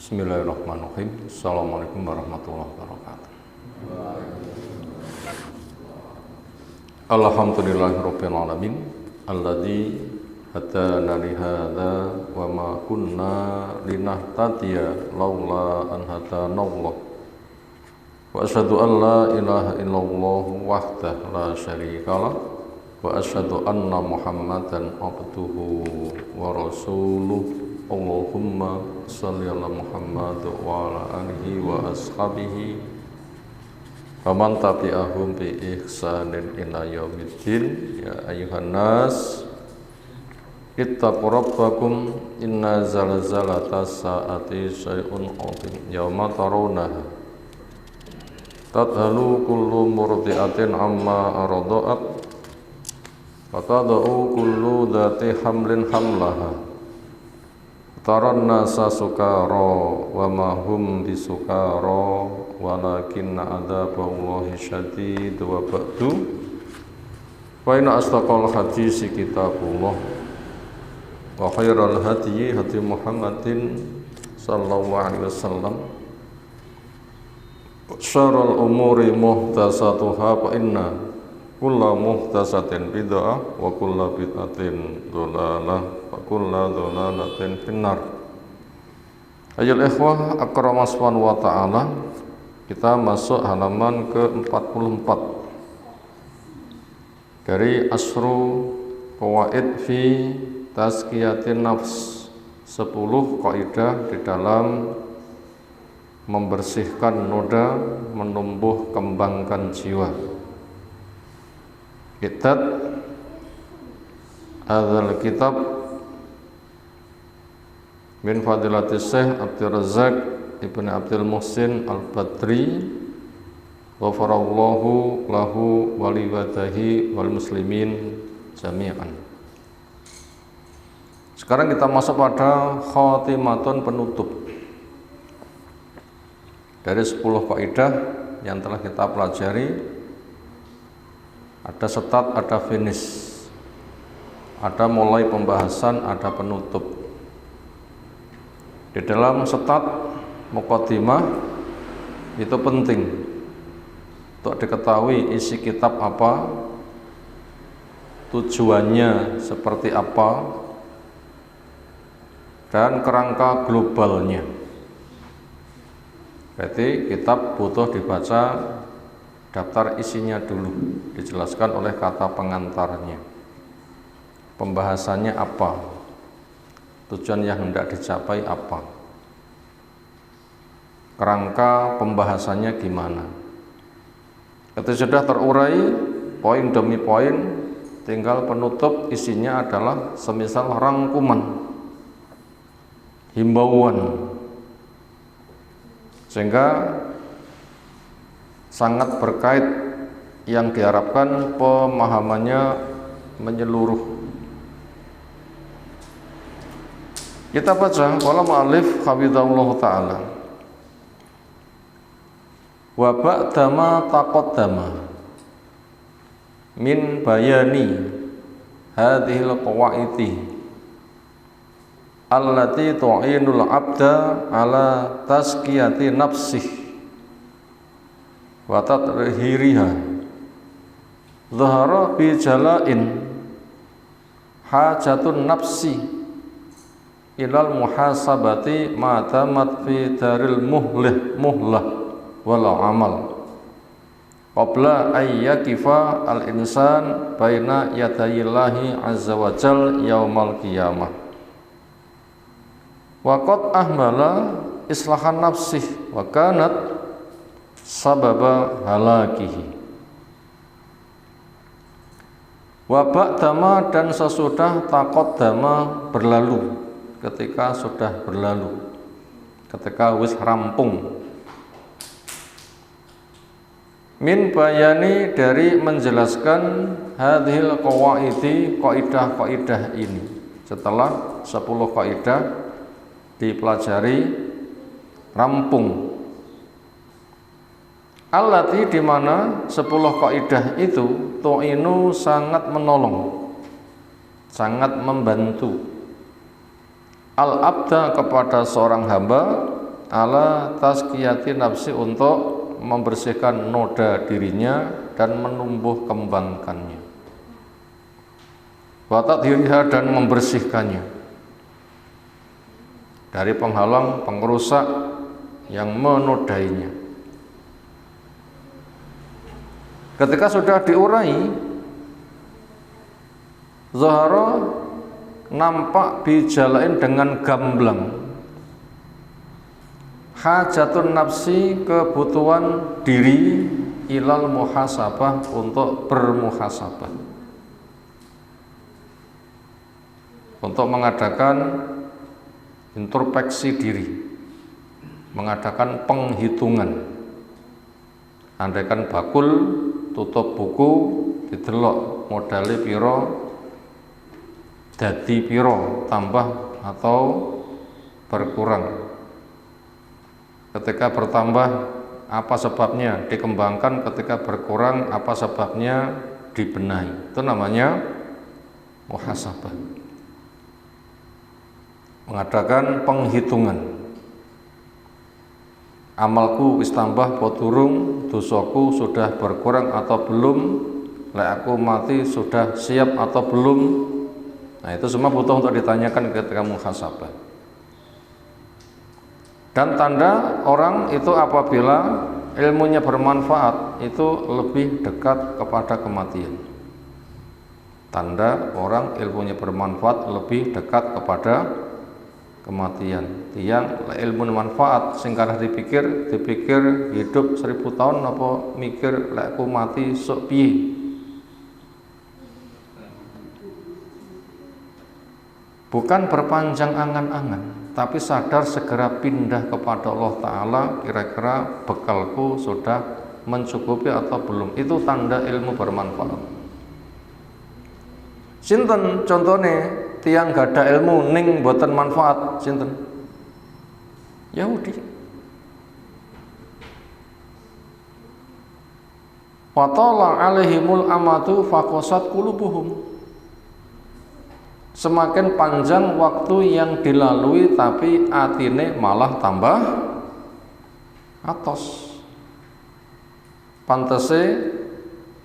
Bismillahirrahmanirrahim. Assalamualaikum warahmatullahi wabarakatuh. Alhamdulillahirabbil alamin alladzi hadana li hadza wa ma kunna linahtadiya laula an hadanallah. Wa asyhadu an la ilaha illallah wahdahu la syarikalah wa asyhadu anna Muhammadan abduhu wa rasuluh. Allahumma shalli ala Muhammad wa ala alihi wa ashabihi wa man tabi'ahum bi ihsanin ila yaumiddin. Ya ayyuhan nas ittaqu rabbakum inna zalzalata sa'ati syai'un 'adzim yauma tarawnaha tadhalu kullu murdi'atin amma arda'at wa tad'u kullu dhati hamlin hamlaha taran nasa sukara wa ma hum bisukara walakinna adzaballahi syadid wa ba'du wa inna asdaqal hadisi kitabullah wa khairal hadyi hadi Muhammadin sallallahu alaihi wasallam syarrul umuri muhdatsatuha fa inna kulla muhdatsatin bid'ah wa kulla bid'atin dhalalah wa kulla dhalalatin finnar. Ayyuhal ikhwah akramaswan wa ta'ala, kita masuk halaman ke-44 dari Asru Fawaid fi Tazkiyatin Nafs, 10 kaidah di dalam membersihkan noda, menumbuh kembangkan jiwa. Kitab Adzal Kitab min Fadilatis Syekh Abdul Razak Ibn Abdul Muhsin Al-Badri ghafarallahu lahu wa liwadahi wal muslimin jami'an. Sekarang kita masuk pada khatimatun, penutup dari 10 kaidah yang telah kita pelajari. Ada start, ada finish, ada mulai pembahasan, ada penutup. Di dalam start muqaddimah itu penting untuk diketahui isi kitab apa, tujuannya seperti apa, dan kerangka globalnya. Berarti kitab butuh dibaca, daftar isinya dulu, dijelaskan oleh kata pengantarnya, pembahasannya apa, tujuan yang hendak dicapai apa, kerangka pembahasannya gimana. Ketika sudah terurai poin demi poin, tinggal penutup, isinya adalah semisal rangkuman, himbauan, sehingga sangat berkait, yang diharapkan pemahamannya menyeluruh. Kita baca qala mu'allif hafizahullah ta'ala wa ba'da ma taqaddama min bayani hadhil qawaidi allati tu'inul 'abda ala tazkiyati nafsihi wa tathhiriha dhahara bi jala'in hajatun nafsi ilal muhasabati ma tamat fi daril muhlah wal amal qabla ay yakifa al insan baina yadayillahi azza wa jal yaumal qiyamah wa qad ahmala islahan nafsih wa kanat sababa halakihi wa ba'dama, dan sesudah taqaddama, berlalu, ketika sudah berlalu, ketika wis rampung, min bayani, dari menjelaskan hadhil qawaidi, kaidah-kaidah ini. Setelah 10 kaidah dipelajari rampung, allati, di mana 10 kaidah itu tu'inu, sangat menolong, sangat membantu al-abda, kepada seorang hamba ala tazkiyati nafsi, untuk membersihkan noda dirinya dan menumbuh kembangkannya, wa tathhiriha, dan membersihkannya dari penghalang pengrusak yang menodainya. Ketika sudah diurai, zahara, nampak bijalain dengan gamblang, hajatun nafsi, kebutuhan diri, ilal muhasabah, untuk bermuhasabah, untuk mengadakan introspeksi diri, mengadakan penghitungan. Andaikan bakul tutup buku, didelok modale piro, dadi piro, tambah atau berkurang. Ketika bertambah, apa sebabnya? Dikembangkan. Ketika berkurang, apa sebabnya? Dibenahi. Itu namanya muhasabah, mengadakan penghitungan. Amalku wis tambah apa durung, dosaku sudah berkurang atau belum, lek aku mati sudah siap atau belum. Nah, itu semua butuh untuk ditanyakan ketika muhasabah. Dan tanda orang itu apabila ilmunya bermanfaat, itu lebih dekat kepada kematian. Tanda orang ilmunya bermanfaat lebih dekat kepada kematian. Tiang ilmu manfaat singkarah dipikir hidup 1000 tahun, apa mikir lek aku mati sok piye. Bukan berpanjang angan-angan, tapi sadar segera pindah kepada Allah Ta'ala, kira-kira bekalku sudah mencukupi atau belum. Itu tanda ilmu bermanfaat. Sinten contohnya tiang gak ada ilmu ning boten manfaat, sinten? Yahudi. Fatala alaihimul amatu faqasat qulubuhum. Semakin panjang waktu yang dilalui, tapi atine malah tambah atos. Pantese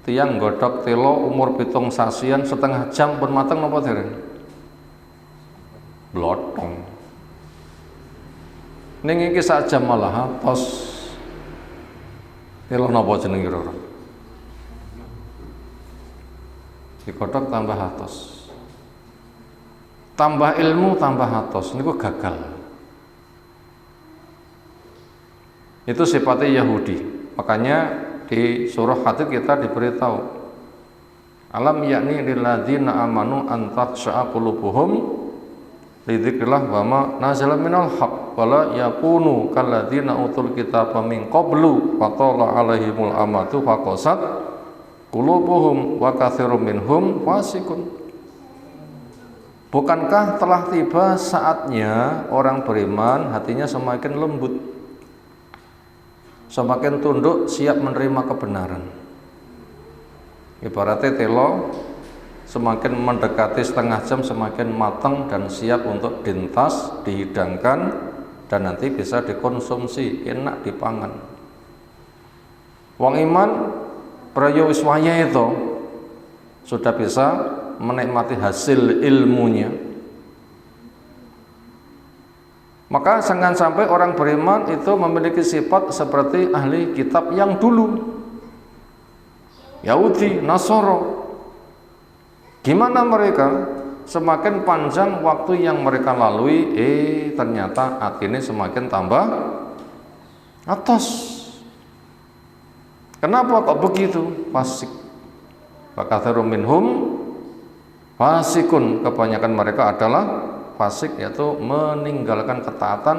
tiang godhok telo umur 7 sasian, setengah jam pun mateng napa dereng? Blotong. Ning iki sak jam malah atos. Telo napa jeneng kira-kira? Digodhok tambah atos. Tambah ilmu tambah atos, niku gagal. Itu sifatnya Yahudi. Makanya di surah Hadid kita diberitahu, alam yakni lilladzina amanu an takhsha'a qulubuhum li dzikrillah wa ma nazala minal haqq wa la yakunu kalladzina utul kitaba min qablu fa tala alaihimul amatu faqasat qulubuhum wa katsirum minhum fasiqun. Bukankah telah tiba saatnya orang beriman hatinya semakin lembut, semakin tunduk, siap menerima kebenaran. Ibaratnya telo semakin mendekati setengah jam semakin matang dan siap untuk dintas, dihidangkan, dan nanti bisa dikonsumsi, enak dipangan. Wong iman prayo wiswaya itu sudah bisa menikmati hasil ilmunya. Maka jangan sampai orang beriman itu memiliki sifat seperti ahli kitab yang dulu, Yahudi, Nasoro. Gimana mereka? Semakin panjang waktu yang mereka lalui, ternyata hatinya semakin tambah atas. Kenapa kok begitu? Fasik. Wakatsirum minhum fasikun, kebanyakan mereka adalah fasik, yaitu meninggalkan ketaatan,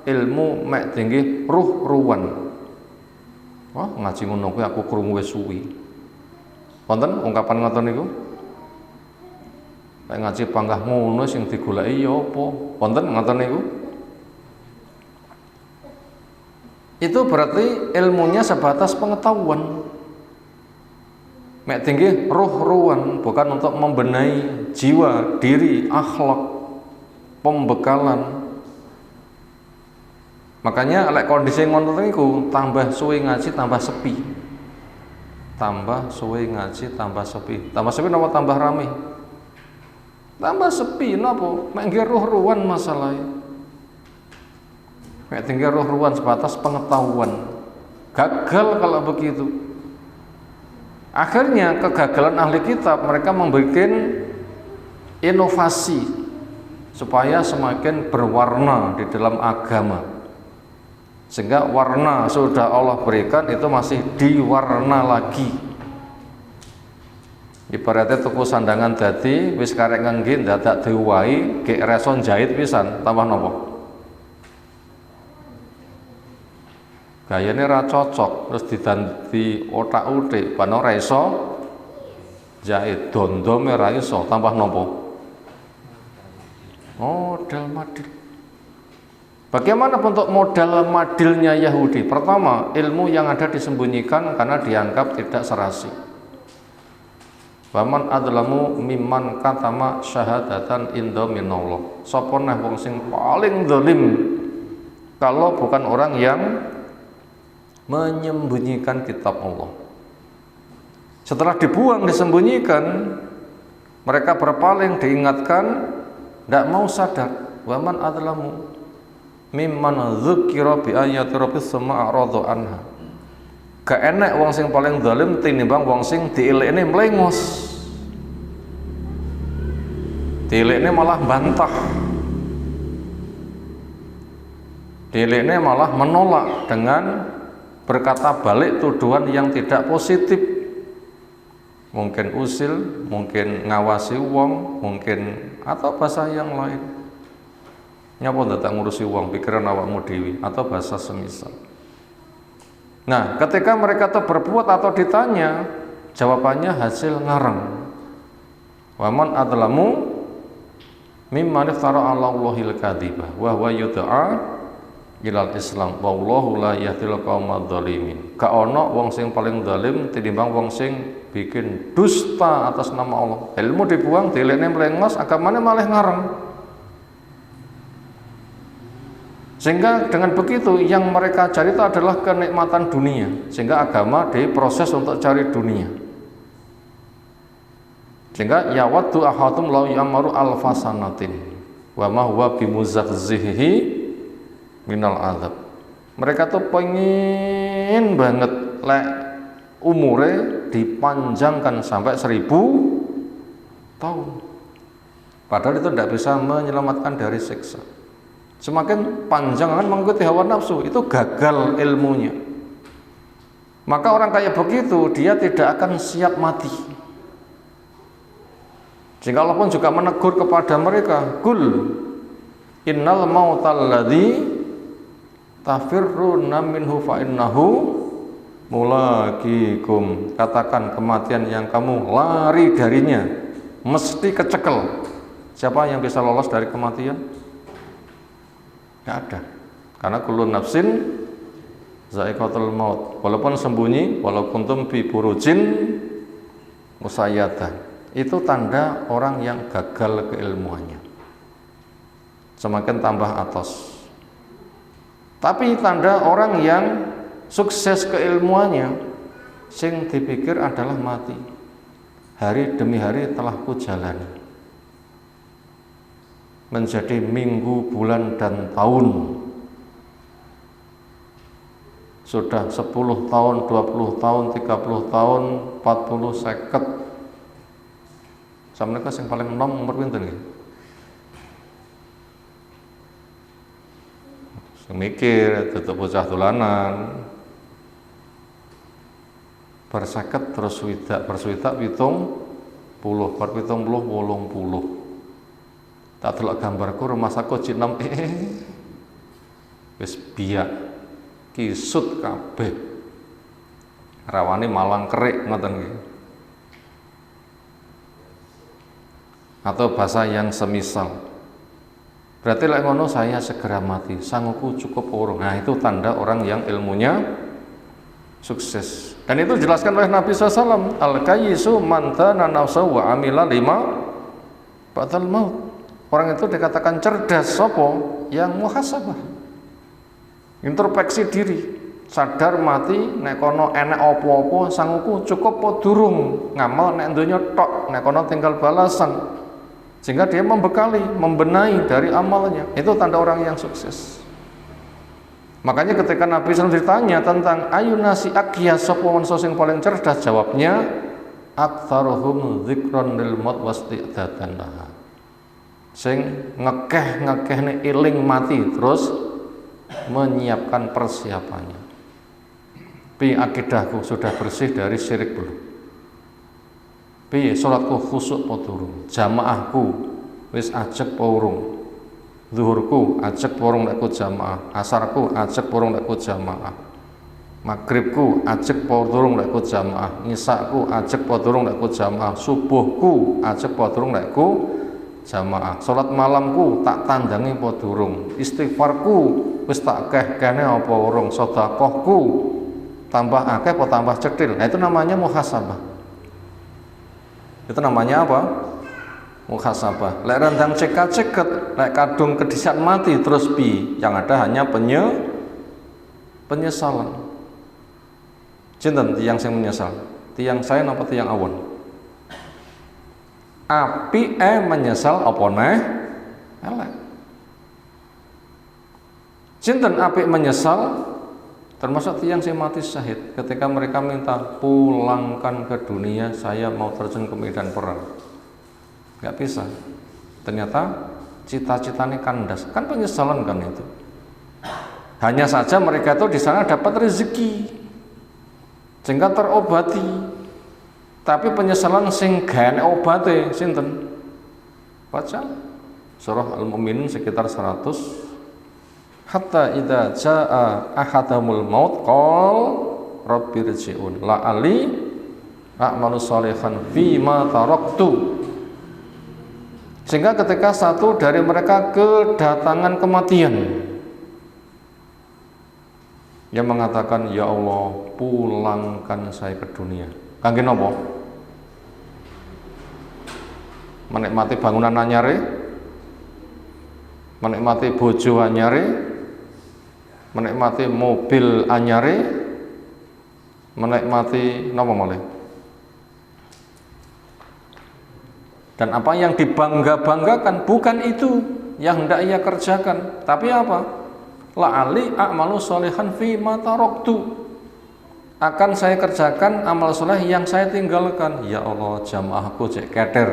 ilmu mek tinggi ruh-ruhan. Wah, ngaji ngono kuwi aku krungu wis suwi. Wonten ungkapan ngoten niku? Nek ngaji panggah ngono sing digoleki ya apa? Wonten ngoten niku? Itu berarti ilmunya sebatas pengetahuan. Mek tinggi ruh-ruhan, bukan untuk membenahi jiwa, diri, akhlak, pembekalan. Makanya lek kondisi ngono niku tambah suwe ngaji tambah sepi. Tambah suwe ngaji tambah sepi. Tambah sepi napa tambah rame? Tambah sepi napa? Mek nggih ruh-ruhan masalahnya. Mek tinggal ruh-ruhan sebatas pengetahuan. Gagal kalau begitu. Akhirnya kegagalan ahli kitab, mereka membuat inovasi supaya semakin berwarna di dalam agama. Sehingga warna sudah Allah berikan itu masih diwarna lagi. Ibaratnya tuku sandangan dadi wis karek ngenggi dadak diwahi gek reson jahit pisan tambah nopo. Gayane ra cocok terus didanti otak-utik ban ora iso jahit dondome ra iso tambah nopo. Modal madil. Bagaimana bentuk modal madilnya Yahudi? Pertama, ilmu yang ada disembunyikan karena dianggap tidak serasi. Waman adlamu mimman katama syahadatan inda minallah. Sapa neh wong sing paling zalim kalau bukan orang yang menyembunyikan kitab Allah. Setelah dibuang, disembunyikan, mereka berpaling, diingatkan, tidak mau sadar. Waman adlamu mimman dzukira bi ayati rabbis summa a'rada anha. Gak enak wong sing paling zalim tinimbang wong sing dielekne mlengos. Dielekne malah bantah. Dielekne malah menolak dengan berkata balik tuduhan yang tidak positif. Mungkin usil, mungkin ngawasi wong, mungkin atau bahasa yang lain. Nyapa ndak ngurusi wong pikiran awakmu dhewe atau bahasa semisal. Nah, ketika mereka tuh berbuat atau ditanya, jawabannya hasil ngarang. Waman adlamu mimman iftara 'ala Allahil kadziba wa huwa yud'a ilal Islam wallahu la yahdil qaumadz dzalimin. Ka ono wong sing paling zalim tinimbang wong sing bikin dusta atas nama Allah. Ilmu dibuang, dilekne mlengos, agamane malah ngarang. Sehingga dengan begitu yang mereka cari itu adalah kenikmatan dunia. Sehingga agama diproses untuk cari dunia. Sehingga yawaddu ahatum law ya'maru alfasanatin wa ma huwa bimuzaghzihi minal azab. Mereka tuh pengen banget lek umure dipanjangkan sampai 1000 tahun. Padahal itu tidak bisa menyelamatkan dari siksa. Semakin panjang akan mengikuti hawa nafsu, itu gagal ilmunya. Maka orang kayak begitu dia tidak akan siap mati. Jika Allah pun juga menegur kepada mereka, "Qul innal mautal ladzi tafirruna minhu fa innahu mulaqikum." Katakan kematian yang kamu lari darinya mesti kecekel. Siapa yang bisa lolos dari kematian? Nggak ada. Karena kullu nafsin za'iqatul maut. Walaupun sembunyi, walaupun kuntum fi burujin musayyadah. Itu tanda orang yang gagal keilmuannya. Semakin tambah atos. Tapi tanda orang yang sukses keilmuannya sing dipikir adalah mati. Hari demi hari telah ku jalani. Menjadi minggu, bulan, dan tahun. Sudah 10 tahun, 20 tahun, 30 tahun, 40, 50. Sampeyan sing paling enom umur pinten nggih? Sing mikir tutup bocah dolanan. Berseket terus berswidak 70, bar 70, 80. Tak delok gambarku rumah saku cinom wis biak kisut kabeh rawane malang kerik ngoten nggih. Atau bahasa yang semisal. Berarti lek ngono saya segera mati, sanguku cukup urung. Nah, itu tanda orang yang ilmunya sukses. Dan itu dijelaskan oleh Nabi SAW. Al-kayyisu man dana nafsahu wa amila lima ba'dal maut. Orang itu dikatakan cerdas, sopo yang muhasabah, introspeksi diri, sadar mati nek kono enek apa-apa sanguku cukup apa durung, ngamal nek donya tok, nek kono tinggal balasan. Sehingga dia membekali, membenahi dari amalnya. Itu tanda orang yang sukses. Makanya ketika Nabi SAW ditanya tentang ayun nasi akyas sapa manusa sing paling cerdas, jawabnya aktsaruhum dzikran lil maut wasti'dadan laha. Sing ngekeh-ngekehne eling mati terus menyiapkan persiapannya. Pi akidahku sudah bersih dari syirik belum? Piye salatku khusuk apa durung? Jamaahku wis ajeg apa urung? Zuhurku ajeg apa urung nek jamaah? Asarku ajeg apa urung nek jamaah? Maghribku ajeg apa durung nek jamaah? Ngisaku ajeg apa durung nek jamaah? Subuhku ajeg apa durung nek jamaah? Salat malamku tak tandangi apa durung? Istighfarku wis tak keh-kene apa urung? Sedekahku tambah akeh apa tambah cethil? Nah, itu namanya muhasabah. Itu namanya apa? Muhasabah. Lek rendang ceket-ceket, lek kadung kedisian mati terus pi, yang ada hanya penyesalan. Cinten tiang sing menyesal? Tiang saya napa tiang awon? Api menyesal apa neh? Elek. Cinten api menyesal? Termasuk tiang yang mati syahid ketika mereka minta pulangkan ke dunia, saya mau terjun ke medan perang. Gak bisa. Ternyata cita-citanya kandas. Kan penyesalan kan itu. Hanya saja mereka itu di sana dapat rezeki sehingga terobati. Tapi penyesalan sing gak enek obate sinten? Baca surah Al-Mu'minun sekitar 100. Hatta idza jaa ahadamul maut qol rabbirji'un la'ali a'malu sholihan fima taraktu. Sehingga ketika satu dari mereka kedatangan kematian, yang mengatakan, ya Allah pulangkan saya ke dunia. Kangge napa? Menikmati bangunan anyare, menikmati bojo anyare, menikmati mobil anyare, menikmati napa malih? Dan apa yang dibangga-banggakan bukan itu yang hendak ia kerjakan, tapi apa? La'ali a'malu sholihan fi ma taraktu. Akan saya kerjakan amal soleh yang saya tinggalkan. Ya Allah, jamaahku cek keter,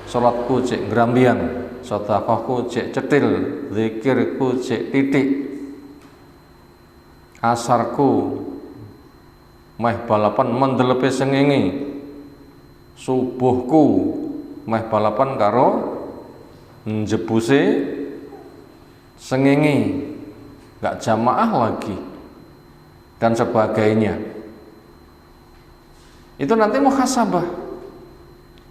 salatku cek ngrambian, sedekahku cek cetil, zikirku cek titik, asarku meh balapan mendelepe sengenge, subuhku meh balapan karo njebuse sengenge, gak jamaah lagi dan sebagainya. Itu nanti muhasabah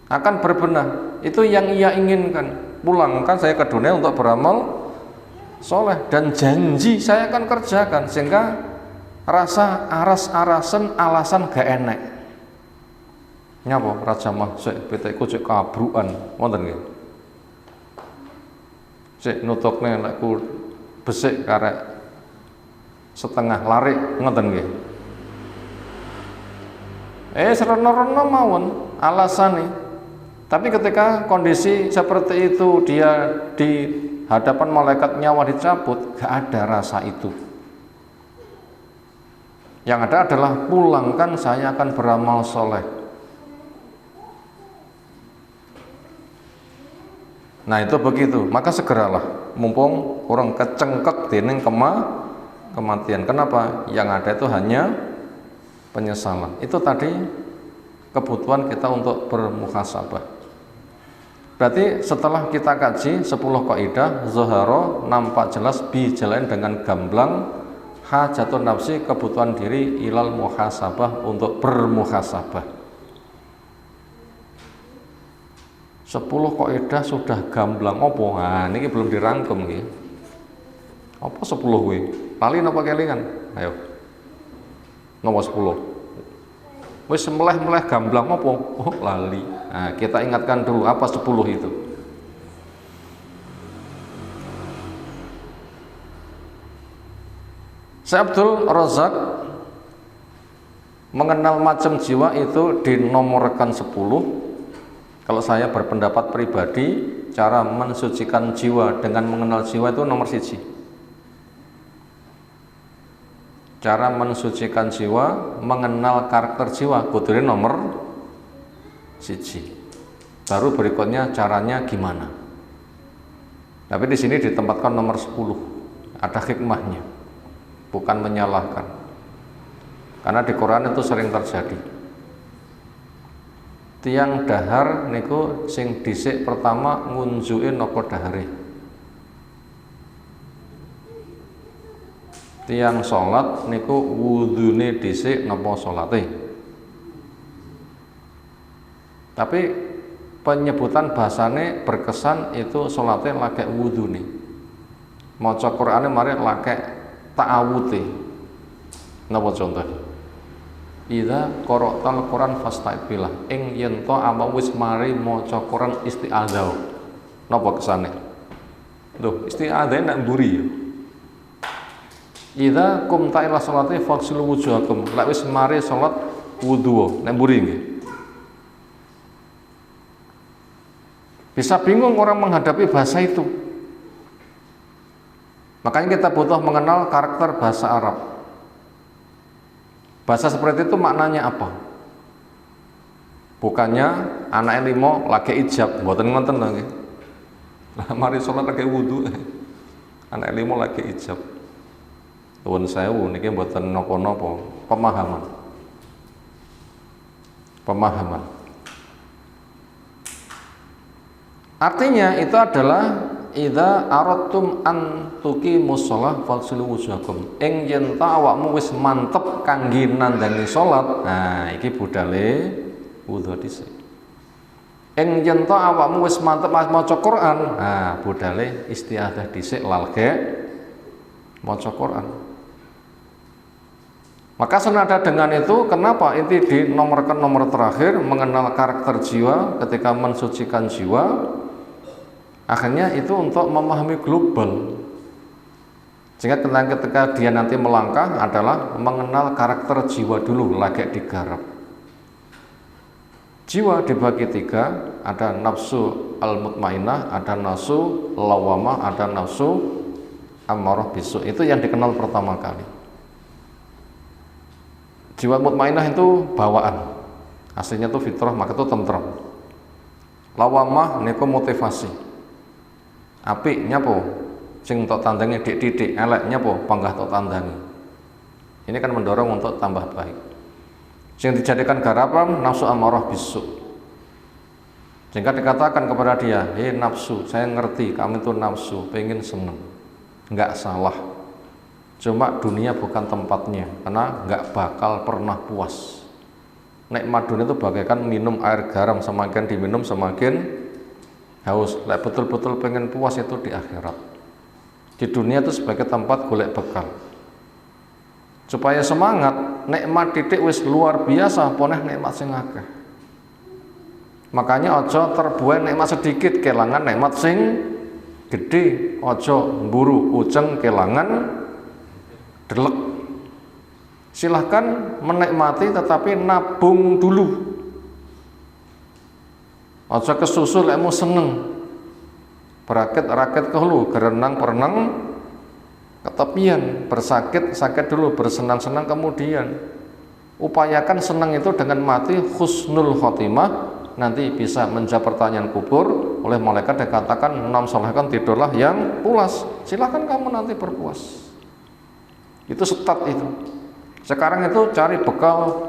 akan berbenah. Itu yang ia inginkan. Pulangkan saya ke dunia untuk beramal soleh dan janji saya akan kerjakan, sehingga rasa aras-arasan alasan gak enek. Nyapa raja mah sik petekku cek kabruan wonten nggih. Cek nutokne lekku besik karek setengah larik ngoten nggih. Serena-rena mawon alasane. Tapi ketika kondisi seperti itu, dia di hadapan malaikat nyawa dicabut, gak ada rasa itu. Yang ada adalah pulangkan saya akan beramal soleh. Nah itu begitu, maka segeralah, mumpung orang kecengkek dening kematian. Kenapa? Yang ada itu hanya penyesalan. Itu tadi kebutuhan kita untuk bermuhasabah. Berarti setelah kita kaji 10 kaidah, zahara nampak jelas bijalain dengan gamblang hajatun nafsi, kebutuhan diri ilal muhasabah, untuk bermuhasabah. 10 kaidah sudah gamblang opo? Nah, ini belum dirangkum nggih. Apa 10 kuwi? Lali napa kelingan? Ayo. Nomor 10. Wis meleh-meleh gamblang apa? Oh, lali. Nah, kita ingatkan dulu apa 10 itu. Syekh Abdul Razak mengenal macam jiwa itu dinomorkan 10. Kalau saya berpendapat pribadi, cara mensucikan jiwa dengan mengenal jiwa itu nomor 1. Cara mensucikan jiwa, mengenal karakter jiwa, kudune nomor 1. Baru berikutnya caranya gimana. Tapi di sini ditempatkan nomor 10. Ada hikmahnya, bukan menyalahkan. Karena di Quran itu sering terjadi. Tiang dahar niku sing dhisik pertama ngunjuki napa dahare. Tiang salat niku wudune dhisik napa salate. Tapi penyebutan bahasane berkesan itu salate lake wudune. Maca Qur'ane mari lake ta'awute. Napa contoh? Idza qara'tal Qur'an fasta'id billah. Ing yen to ama wis mari maca Qur'an isti'adzah. Napa kesane? Lho, isti'adzah nek mburi ya. Idza qumta ila sholati faghsilu wujuhakum. Lek wis mari salat wudu, nek mburi nggih. Bisa bingung orang menghadapi bahasa itu. Makanya kita butuh mengenal karakter bahasa Arab. Bahasa seperti itu maknanya apa? Bukannya anak limo lagi ijab, mboten ngoten lho nggih. Mari salat lagi wudu. Anak limo lagi ijab. Nuwun sewu niki mboten napa-napa, pemahaman. Artinya itu adalah idza aradtum an tuqimus shalah faghsilu wujuhakum. Ing yen ta awakmu wis mantep kangge nandhangi salat, nah iki budale wudu dhisik. Ing yen ta awakmu wis mantep maca Quran, nah budale isti'adzah dhisik lalge maca Quran. Maka senada dengan itu, kenapa ini dinomorkan nomor terakhir, mengenal karakter jiwa ketika mensucikan jiwa. Akhirnya itu untuk memahami global. Sehingga ketika dia nanti melangkah adalah mengenal karakter jiwa dulu, lagi digarap. Jiwa dibagi 3, ada nafsu al-mutmainah, ada nafsu lawamah, ada nafsu ammarah bisu. Itu yang dikenal pertama kali. Jiwa mutmainah itu bawaan, aslinya itu fitrah, maka itu tentrem. Lawamah niku motivasi. Apik nyapo sing tok tandangi dik-dik, elek nyapo panggah tok tandangi. Ini kan mendorong untuk tambah baik. Sing dijadikan garapan nafsu amarah bisu. Sehingga dikatakan kepada dia, "Hei nafsu, saya ngerti kamu itu nafsu, pengen seneng." Enggak salah. Cuma dunia bukan tempatnya, karena enggak bakal pernah puas. Nikmat dunia itu bagaikan minum air garam, semakin diminum semakin haus. Lek betul-betul pengen puas itu di akhirat. Di dunia itu sebagai tempat golek bekal. Supaya semangat, nikmat titik wis luar biasa, poneh nikmat sing akeh. Makanya ojo terbuai nikmat sedikit kelangan nikmat sing gede, ojo mburu ujeng kelangan delek. Silahkan menikmati tetapi nabung dulu. Ojo kesusul lemu seneng. Berakit-rakit kehulu, gerenang perenang ketepian, bersakit-sakit dulu, bersenang-senang kemudian. Upayakan senang itu dengan mati husnul khotimah, nanti bisa menjawab pertanyaan kubur. Oleh malaikat dikatakan, "Nam salahkan tidurlah yang pulas." Silahkan kamu nanti berpuas. Itu setat itu. Sekarang itu cari bekal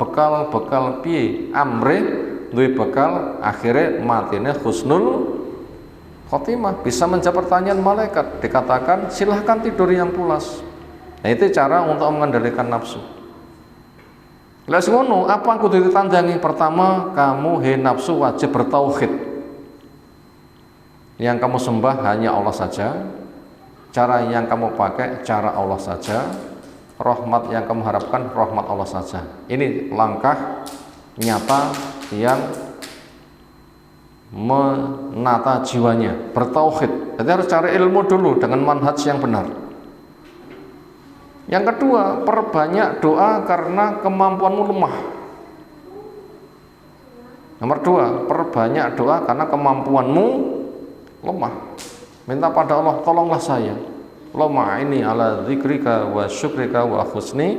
piye amre duwe bekal, akhirnya matine husnul khotimah, bisa menjawab pertanyaan malaikat, dikatakan silahkan tidur yang pulas. Nah itu cara untuk mengendalikan nafsu. Lah ngono, apa kudu ditandangi? Pertama, kamu he nafsu wajib bertauhid. Yang kamu sembah hanya Allah saja. Cara yang kamu pakai cara Allah saja. Rahmat yang kamu harapkan rahmat Allah saja. Ini langkah nyata yang menata jiwanya, bertauhid. Jadi harus cari ilmu dulu dengan manhaj yang benar. Yang kedua, perbanyak doa karena kemampuanmu lemah. Nomor dua, perbanyak doa karena kemampuanmu lemah. Minta pada Allah, tolonglah saya. Allahumma ini ala dzikrika wa syukrika wa husni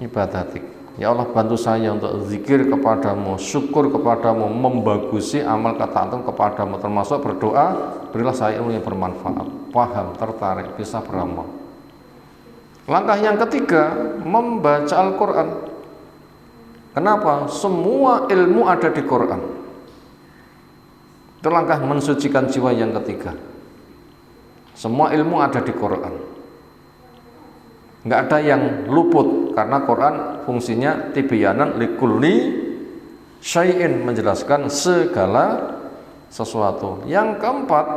ibadatik. Ya Allah, bantu saya untuk zikir kepadamu, syukur kepadamu, membagusi amal ketaatan kepadamu, termasuk berdoa, berilah saya ilmu yang bermanfaat, paham, tertarik, bisa beramal. Langkah yang ketiga, membaca Al-Quran. Kenapa? Semua ilmu ada di Quran. Itu langkah mensucikan jiwa yang ketiga. Semua ilmu ada di Quran. Nggak ada yang luput, karena Quran fungsinya tibyanan likulli syai'in, menjelaskan segala sesuatu. Yang keempat,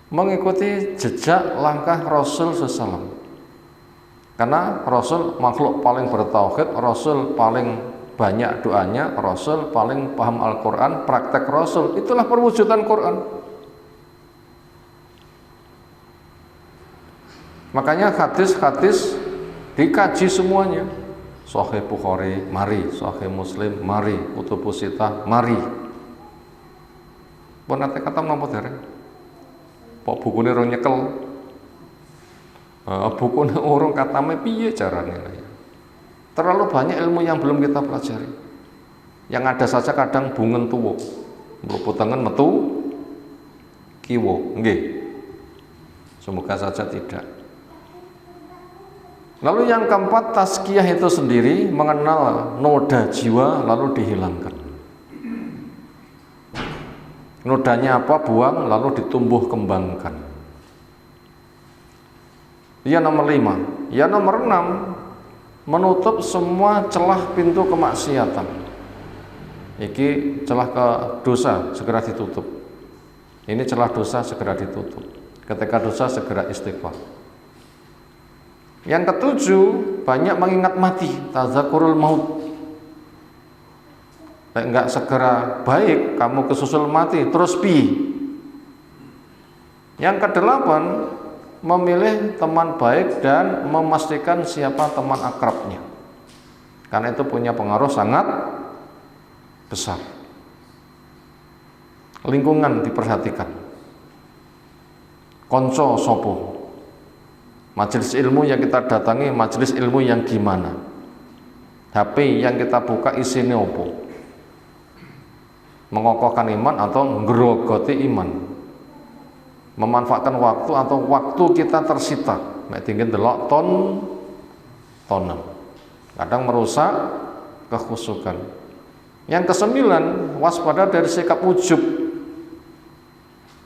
mengikuti jejak langkah Rasul SAW. Karena Rasul makhluk paling bertauhid, Rasul paling banyak doanya, Rasul paling paham Al-Quran, praktek Rasul, itulah perwujudan Quran. Makanya hadis-hadis dikaji semuanya. Sahih Bukhari, mari. Sahih Muslim, mari. Kutubus Sittah, mari. Pun nate kata napa dereng? Pok bukune ora nyekel. Bukune urung katame piye carane. Terlalu banyak ilmu yang belum kita pelajari. Yang ada saja kadang bungen tuwa. Mlebu tengen metu kiwa. Nggih. Semoga saja tidak. Lalu yang keempat, tazkiyah itu sendiri, mengenal noda jiwa lalu dihilangkan. Nodanya apa? Buang lalu ditumbuh kembangkan. Yang nomor 5. Yang nomor 6, menutup semua celah pintu kemaksiatan. Iki celah ke dosa segera ditutup. Ini celah dosa segera ditutup. Ketika dosa segera istighfar. Yang ketujuh, banyak mengingat mati, tazakurul maut. Enggak segera baik, kamu kesusul mati, terus pi. Yang kedelapan, memilih teman baik dan memastikan siapa teman akrabnya. Karena itu punya pengaruh sangat besar. Lingkungan diperhatikan. Konco sopo. Majelis ilmu yang kita datangi, majelis ilmu yang gimana? HP yang kita buka isinya opo? Mengokohkan iman atau ngerogoti iman? Memanfaatkan waktu atau waktu kita tersita? Mek tinggi delok tonem. Kadang merusak kekhusyukan. Yang kesembilan, waspada dari sikap ujub.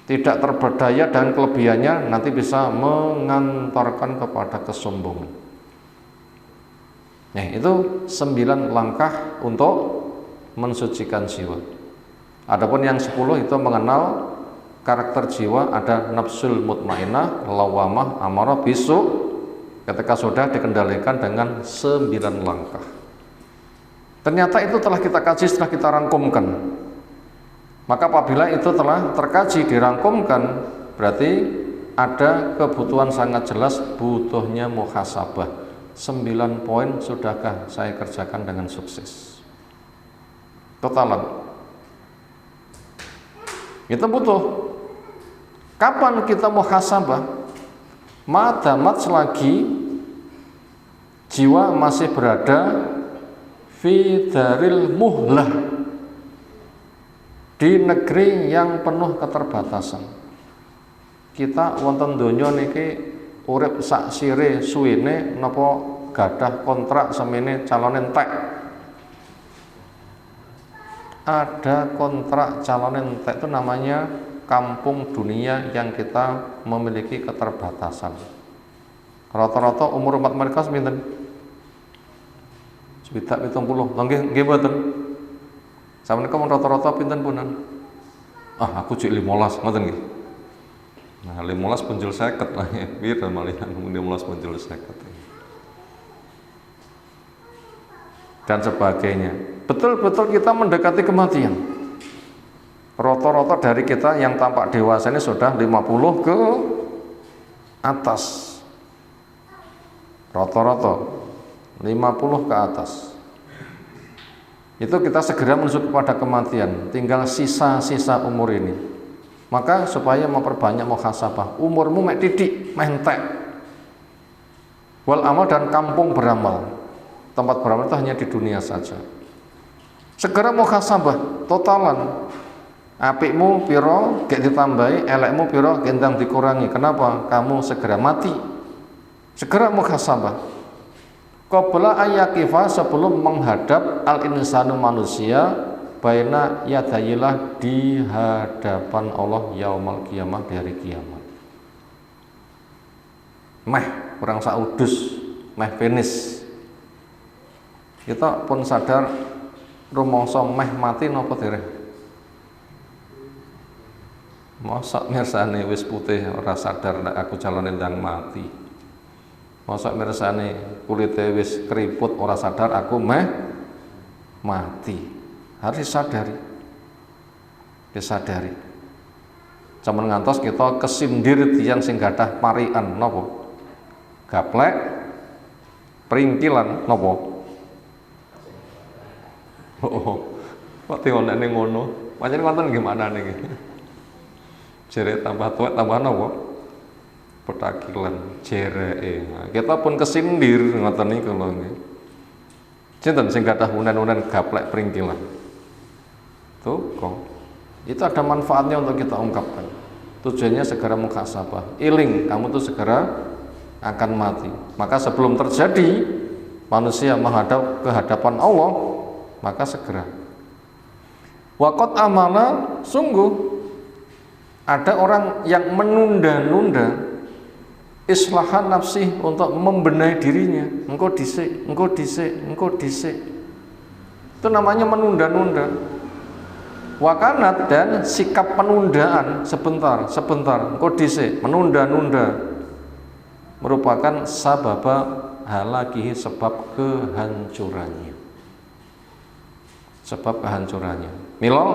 Tidak terberdaya dan kelebihannya nanti bisa mengantarkan kepada kesombongan. Nah, itu 9 langkah untuk mensucikan jiwa. Adapun yang 10 itu mengenal karakter jiwa, ada nafsul mutmainnah, lawamah, amarah, bisu. Ketika sudah dikendalikan dengan 9 langkah. Ternyata itu telah kita kaji, setelah kita rangkumkan. Maka apabila itu telah terkaji, dirangkumkan, berarti ada kebutuhan sangat jelas, butuhnya muhasabah. 9 poin sudahkah saya kerjakan dengan sukses? Totalan. Itu butuh. Kapan kita muhasabah? Madamat selagi jiwa masih berada fi daril muhlah, di negeri yang penuh keterbatasan. Kita wonten donya niki urip sak sire suwene napa gadah kontrak semene calon entek. Ada kontrak calon entek itu namanya kampung dunia yang kita memiliki keterbatasan. Rata-rata umur umat mereka seminten? Sekitar 70. Nggih mboten. Samenika mun rata-rata pinten punan? Aku cek 15 ngoten nggih. Nah, 15 punjul 50 lah ya. Pira malihan 15 punjul 50. Dan sebagainya. Betul-betul kita mendekati kematian. Rata-rata dari kita yang tampak dewasa ini sudah 50 ke atas. rata-rata 50 ke atas. Itu kita segera menuju kepada kematian, tinggal sisa-sisa umur ini. Maka supaya memperbanyak muhasabah, umurmu mek titik, mentek. Wal amal dan kampung beramal. Tempat beramal itu hanya di dunia saja. Segera muhasabah, totalan. Apikmu piro gek ditambahi, elekmu piro gendang dikurangi. Kenapa? Kamu segera mati. Segera muhasabah. Qabla ayyakifa, sebelum menghadap al-insanu manusia baina yadayillah, di hadapan Allah yaumal qiyamah, di hari kiamat. Meh kurang saudus, meh finish. Kita pun sadar rumangsa meh mati napa dereng. Mosok mirsane wis putih ora sadar nek aku calone ndang mati. Mosok mirsane kulite wis keriput ora sadar aku mati. Harus disadari. Disadari. Jaman ngantos kita kesindir tiyang sing gadah parikan napa? Gaplek pringkilan napa? Oh. Kok teone ngono? Pancen wonten gimana niki? Jere tambah tua tambah nopo petakilan jereke. Nah, kita pun kesindir ngoten niku lho nggih. Sinten sing gadah unen-unen gaplek pringkilan? Tuh kok. Itu ada manfaatnya untuk kita ungkapkan. Tujuannya segera muhasabah. Iling, kamu tuh segera akan mati. Maka sebelum terjadi manusia menghadap ke hadapan Allah, maka segera. Waqat amala, sungguh ada orang yang menunda-nunda islahan nafsi untuk membenahi dirinya. Engkau dhisik, engkau dhisik, engkau dhisik. Itu namanya menunda-nunda. Wakanat, dan sikap penundaan sebentar, engkau dhisik, menunda-nunda merupakan sababa halakihi, sebab kehancurannya. Sebab kehancurannya. Mila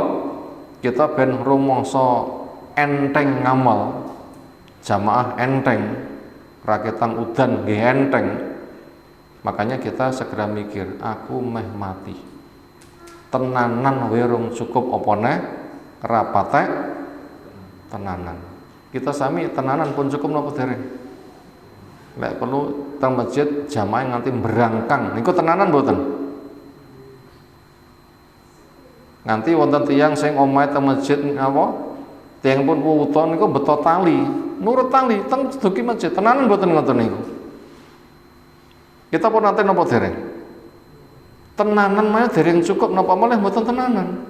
kita ben rumangsa enteng ngamal, jamaah enteng, rakitan udan nggih enteng. Makanya kita segera mikir, aku meh mati. Tenanan werung cukup apa neh rapatek tenanan. Kita sami tenanan pun cukup napa dereng? Lek perlu teng masjid jamaah nganti berangkang niku tenanan mboten? Nganti wonten tiyang sing omahe teng masjid apa? Tiyang pun wuton niku beto tali, nurut tali teng duki masjid. Tenanan mboten ngoten niku. Kita pun nanti napa dereng? Tenanan mah dereng cukup napa malih mboten tenanan.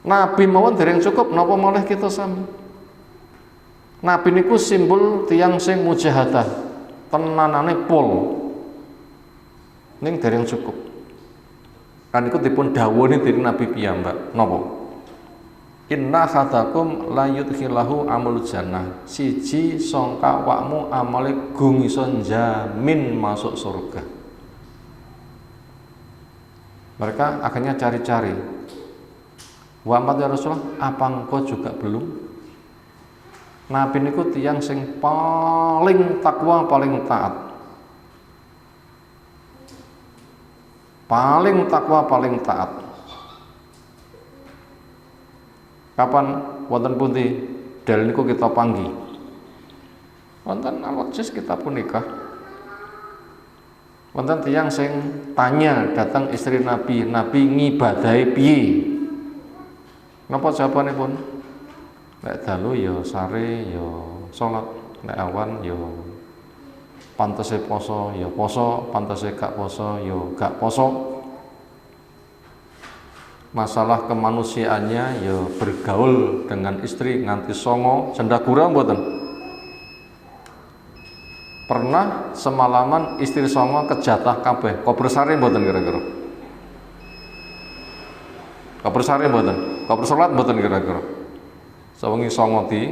Nabi mawon dereng cukup napa malih kita sami. Nabi niku simbol tiyang sing mujahadah. Tenanane pol. Ning dereng cukup. Kan niku dipun dawuhi dening Nabi piyambak. Napa? Inna khatakum la yudkhilahu amul jannah. Siji sangka awakmu amale gung iso jamin masuk surga. Mereka akhirnya cari-cari. Muhammad ya Rasulullah, apa engkau juga belum? Nabi niku tiyang sing paling takwa, paling taat. Paling takwa, paling taat. Kapan wonten pundi dalil niku kita panggi? Wonten alojis kita pun nikah. Wonten tiyang sing tanya datang istri Nabi, Nabi ngibadahi piye? Napa jawabanipun? Nek dalu ya sare ya salat, nek awan ya pantese poso ya poso, pantese gak poso ya gak poso. Masalah kemanusiaannya ya bergaul dengan istri nganti songo sendagura mboten. Pernah semalaman istri songo kejatah kabeh, kober sare mboten kira-kira? Kober sare mboten? Kober salat mboten kira-kira? Sewengi songo di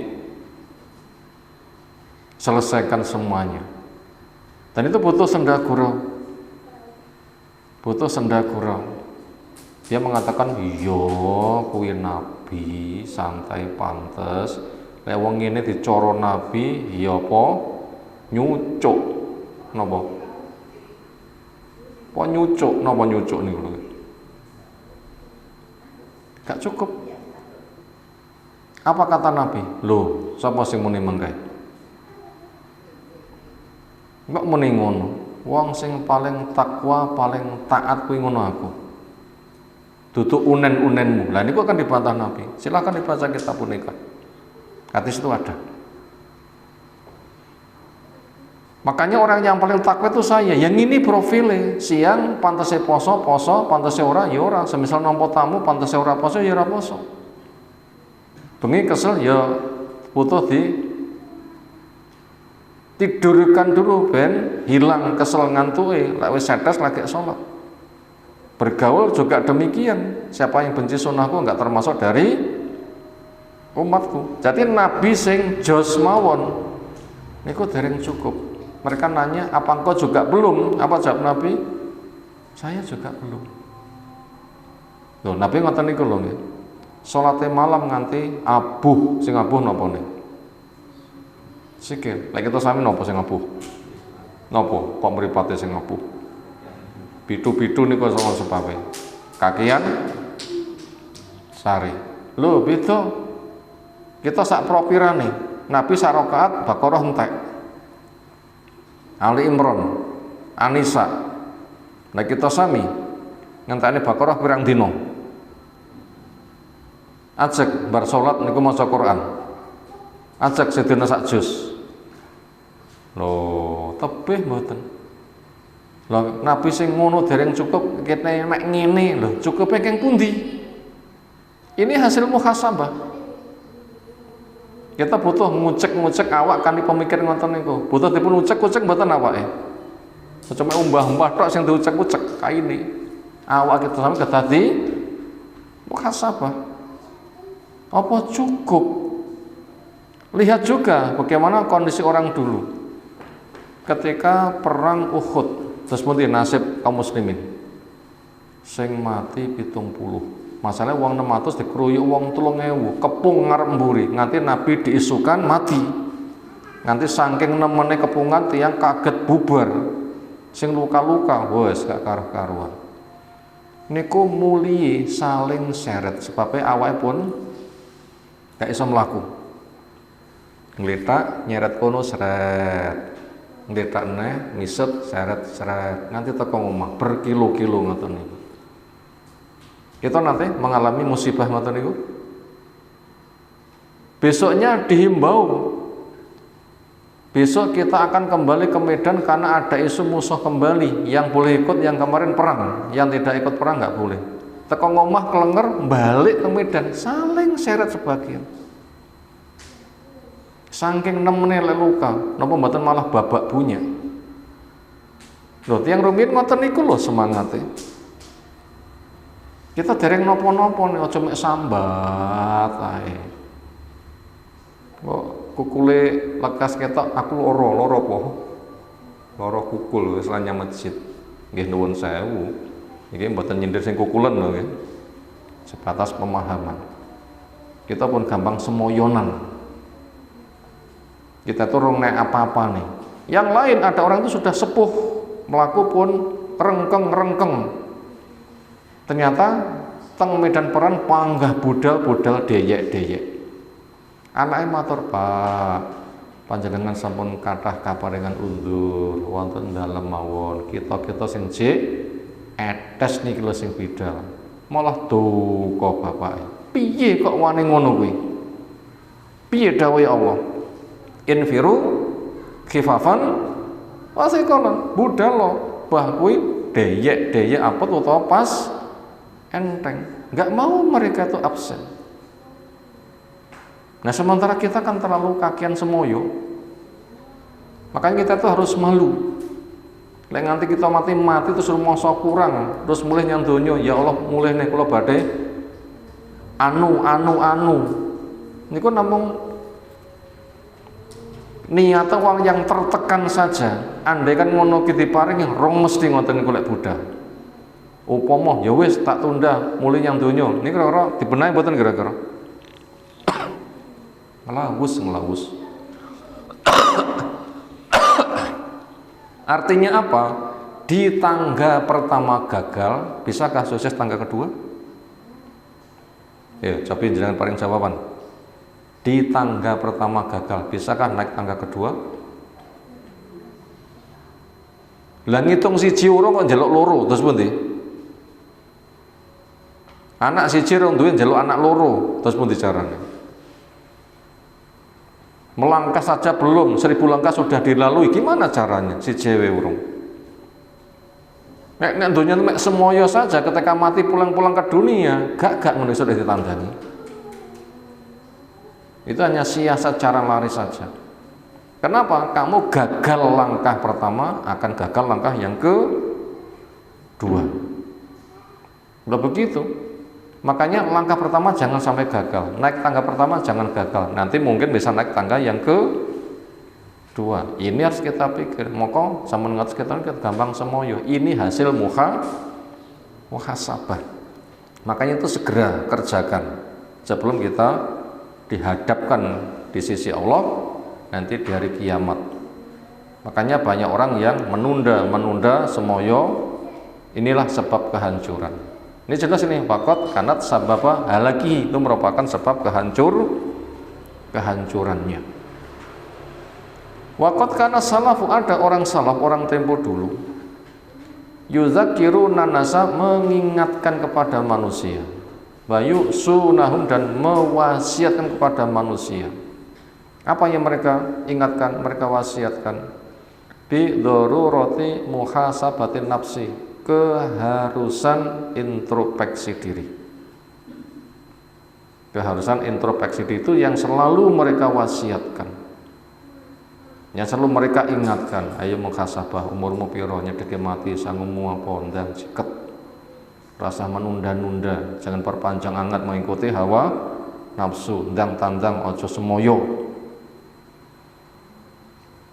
selesaikan semuanya. Dan itu butuh sendagura. Butuh sendagura. Dia mengatakan, iya kuwi Nabi santai pantes. Lek wong ngene dicoro Nabi, ya apa nyucuk napa? Po nyucuk, napa nyucuk niku lho. Gak cukup. Apa kata Nabi? Loh, sapa sing muni mengkae? Kok muni ngono? Wong sing paling takwa, paling taat kuwi ngono aku. Duduk unen-unenmu. Lah niku kan dibantah Nabi. Silakan dibaca kitab punika. Hadis itu ada. Makanya orang yang paling takwa itu saya. Yang ini profile siang pantese poso, pantese ora ya ora. Semisal nampa tamu pantese ora poso ya ora poso. Bengi kesel ya butuh tidurkan dulu ben hilang kesel ngantuke. Lek wis setes lagi sholat. Bergaul juga demikian. Siapa yang benci sunnahku enggak termasuk dari umatku. Jadi Nabi sing jos mawon niku dereng cukup. Mereka nanya, apa engkau juga belum? Apa jawab Nabi? Saya juga belum. Loh, Nabi ngoten niku lho nggih. Salate malam nganti abuh, sing abuh napa nih? Sikil. Lek kita sami napa sing abuh? Napa kok mripate sing abuh? Pitu-pitu niku sama sebabe. Kakian sari. Lho, beda. Kita sak propirane. Nabi sak rakaat Baqarah entek. Ali Imran, Anisa. Nah kita sami ngentekne Baqarah pirang dina. Ajek bar salat niku maca Quran. Ajek sedina sak juz. Lho, tebih mboten. Lho, Nabi sing ngono dereng cukup kene nek ngene lho, cukupe keng pundi? Ini hasil muhasabah. Kita butuh ngucek-ngucek awak kan di pemikir ngoten niku. Butuh dipun ucek-ucek mboten awake. Cuma umbah-umbah tok sing diucek-ucek kaine. Awak kita sampe kedadi muhasabah. Apa cukup? Lihat juga bagaimana kondisi orang dulu. Ketika perang Uhud, terus pundi nasib kaum muslimin. Sing mati 70. Masalahnya uang 600 dikeroyok uang 3.000 kepung ngarep mburi nganti Nabi diisukan mati. Nganti saking nemene kepungan tiang kaget bubar. Sing luka-luka wes gak karuan. Niku muli saling seret sebabnya awake pun gak iso mlaku. Ngletak nyeret kono seret. Ngletak neh ngisep seret-seret nganti teko omah berkilo-kilo ngoten niku. Kita nanti mengalami musibah ngoten niku. Besoknya dihimbau. Besok kita akan kembali ke Medan karena ada isu musuh kembali. Yang boleh ikut yang kemarin perang, yang tidak ikut perang nggak boleh. Teko ngomah kelenger balik ke Medan, saling seret sebagian. Saking nemene luka, napa mboten malah babak punya. Lho, tiyang rumiyin ngoten niku lho semangate. Kita dereng nopo-nopo nih, aja mek sambat ae. Kok kukule lekas ketok aku loro apa? Loro kukul wis lan masjid. Nggih nuwun sewu. Iki mboten nyindir sing kukulen lho nggih. Sebatas pemahaman. Kita pun gampang semoyonan. Kita tuh rong nek apa-apa nih. Yang lain ada orang itu sudah sepuh, melaku pun rengkeng. Ternyata teng medan perang panggah budal deyek. Anake matur, "Pak, panjenengan sampun kathah kaparingan undur wonten dalem mawon. Kita sing jek etes niki lho sing bidal. Malah duka bapake. Piye kok wani ngono kuwi? Piye dawuhe Allah? Infiru khifafan wasikolan. Budal lo, bah kuwi deyek apa utawa pas enteng, nggak mau mereka itu absen. Nah sementara kita kan terlalu kakian semoyo, makanya kita tuh harus malu. Lek nganti kita mati terus rumangsa kurang, terus mulih nyang donya, ya Allah mulih nih kula badhe anu. Niku namung niat wong yang tertekan saja. Andai kan ngono ki diparingi rong mesti ngoten niku lek Buddha. Upama ya wis tak tunda mulih yang donya. Niki kira-kira dibenahi mboten kira-kira? Ngelawus. Artinya apa? di tangga pertama gagal, bisakah sukses tangga kedua? Ya, coba jangan paling jawaban. Di tangga pertama gagal, bisakah naik tangga kedua? Lah ngitung siji urung kok njaluk loro, terus pundi? Anak siji urung duwe njaluk anak loro, terus pundi carane? Melangkah saja belum, 1000 langkah sudah dilalui, gimana caranya siji wae urung? Nek dunia mek semoyo saja ketika mati pulang-pulang ke dunia, gak ngono sudah ditandani. Itu hanya siasat cara lari saja. Kenapa? Kamu gagal langkah pertama, akan gagal langkah yang kedua. Udah begitu. Makanya langkah pertama jangan sampai gagal. Naik tangga pertama jangan gagal. Nanti mungkin bisa naik tangga yang kedua. Ini harus kita pikir. Moko sama ngerti kita gampang semoyo. Ini hasil muhasabah. Makanya itu segera kerjakan sebelum kita dihadapkan di sisi Allah nanti di hari kiamat. Makanya banyak orang yang menunda semoyo. Inilah sebab kehancuran. Ini jelas ini fakot kanat sababa halaki, itu merupakan sebab kehancurannya. Waqad kana salafu, ada orang salaf, orang tempo dulu, yuzakiruna nasa, mengingatkan kepada manusia, bayu sunahum, dan mewasiatkan kepada manusia. Apa yang mereka ingatkan, mereka wasiatkan? Bi darurati muhasabatin nafsi, keharusan introspeksi diri. Keharusan introspeksi diri itu yang selalu mereka wasiatkan, yang selalu mereka ingatkan. Ayo muhasabah, umurmu piro, nyedeke mati, sangumu apa, ndang ciket, rasa menunda-nunda, jangan perpanjang angat mengikuti hawa nafsu, ndang tandang, ojo semoyo.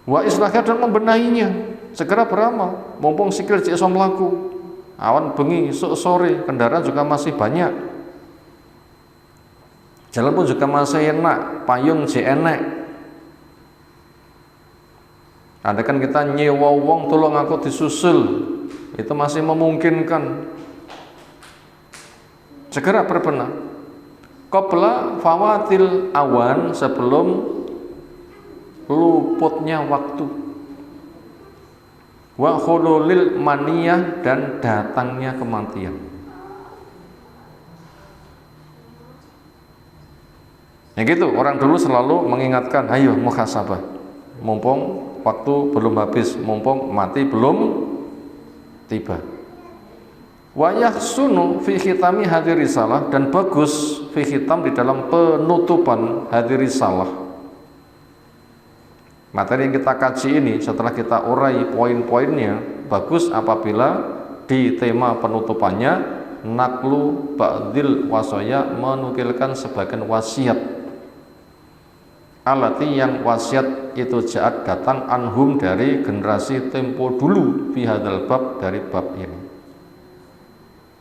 Wa islahnya, dan membenahinya, segera beramal, mumpung sikil cek iso mlaku, awan bengi sore, kendaraan juga masih banyak, jalan pun juga masih enak, payung cek enak. Ada kan kita nyewa wong tolong aku disusul, itu masih memungkinkan, segera berbenah. Qabla fawatil awan, sebelum luputnya waktu, wa khululil maniyah, dan datangnya kematian. Ya gitu, orang dulu selalu mengingatkan, ayo muhasabah, mumpung waktu belum habis, mumpung mati belum tiba. Wa yahsunu fi khitami hadhihi risalah, dan bagus fi khitam, di dalam penutupan hadhihi risalah. Materi yang kita kaji ini, setelah kita urai poin-poinnya, bagus apabila di tema penutupannya naklu ba'dil wasaya, menukilkan sebagian wasiat, alati, yang wasiat itu jaat datang, anhum, dari generasi tempo dulu, fi hadzal bab, dari bab ini.